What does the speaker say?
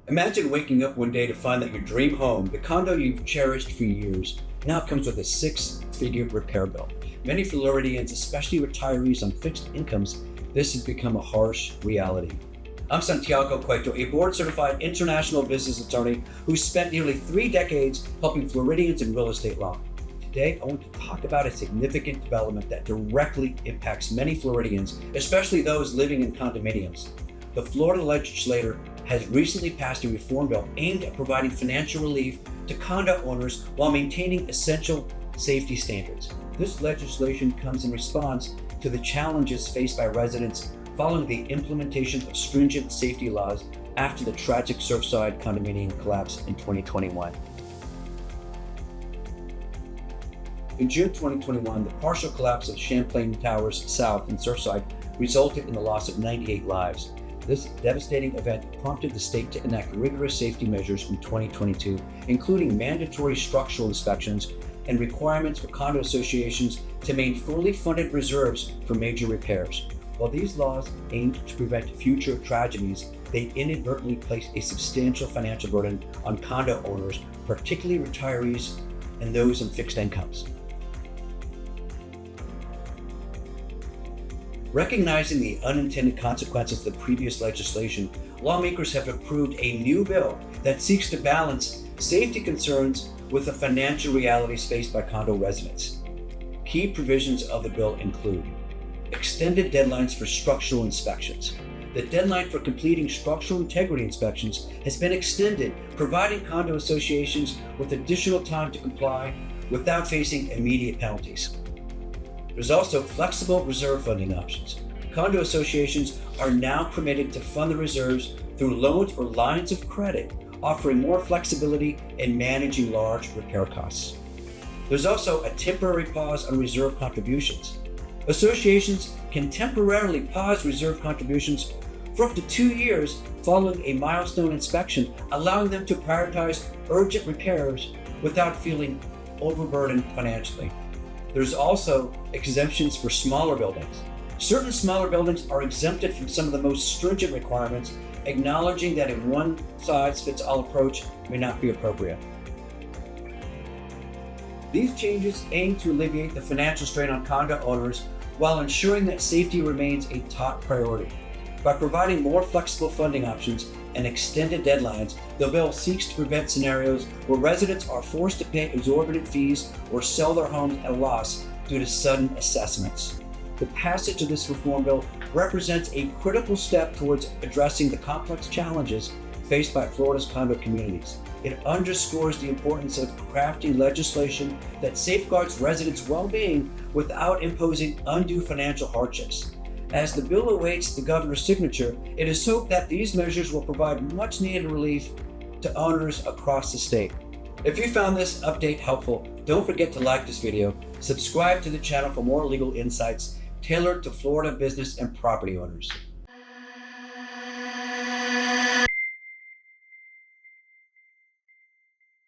Imagine waking up one day to find that your dream home, the condo you've cherished for years, now comes with a six-figure repair bill. Many Floridians, especially retirees on fixed incomes, this has become a harsh reality. I'm Santiago Cueto, a board-certified international business attorney who spent nearly 3 decades helping Floridians in real estate law. Today, I want to talk about a significant development that directly impacts many Floridians, especially those living in condominiums. The Florida Legislature has recently passed a reform bill aimed at providing financial relief to condo owners while maintaining essential safety standards. This legislation comes in response to the challenges faced by residents following the implementation of stringent safety laws after the tragic Surfside condominium collapse in 2021. In June 2021, the partial collapse of Champlain Towers South in Surfside resulted in the loss of 98 lives. This devastating event prompted the state to enact rigorous safety measures in 2022, including mandatory structural inspections and requirements for condo associations to maintain fully funded reserves for major repairs. While these laws aimed to prevent future tragedies, they inadvertently placed a substantial financial burden on condo owners, particularly retirees and those on fixed incomes. Recognizing the unintended consequences of the previous legislation, lawmakers have approved a new bill that seeks to balance safety concerns with the financial realities faced by condo residents. Key provisions of the bill include extended deadlines for structural inspections. The deadline for completing structural integrity inspections has been extended, providing condo associations with additional time to comply without facing immediate penalties. There's also flexible reserve funding options. Condo associations are now permitted to fund the reserves through loans or lines of credit, offering more flexibility in managing large repair costs. There's also a temporary pause on reserve contributions. Associations can temporarily pause reserve contributions for up to 2 years following a milestone inspection, allowing them to prioritize urgent repairs without feeling overburdened financially. There's also exemptions for smaller buildings. Certain smaller buildings are exempted from some of the most stringent requirements, acknowledging that a one-size-fits-all approach may not be appropriate. These changes aim to alleviate the financial strain on condo owners while ensuring that safety remains a top priority. By providing more flexible funding options and extended deadlines, the bill seeks to prevent scenarios where residents are forced to pay exorbitant fees or sell their homes at a loss due to sudden assessments. The passage of this reform bill represents a critical step towards addressing the complex challenges faced by Florida's condo communities. It underscores the importance of crafting legislation that safeguards residents' well-being without imposing undue financial hardships. As the bill awaits the governor's signature, it is hoped that these measures will provide much-needed relief to owners across the state. If you found this update helpful, don't forget to like this video, subscribe to the channel for more legal insights tailored to Florida business and property owners.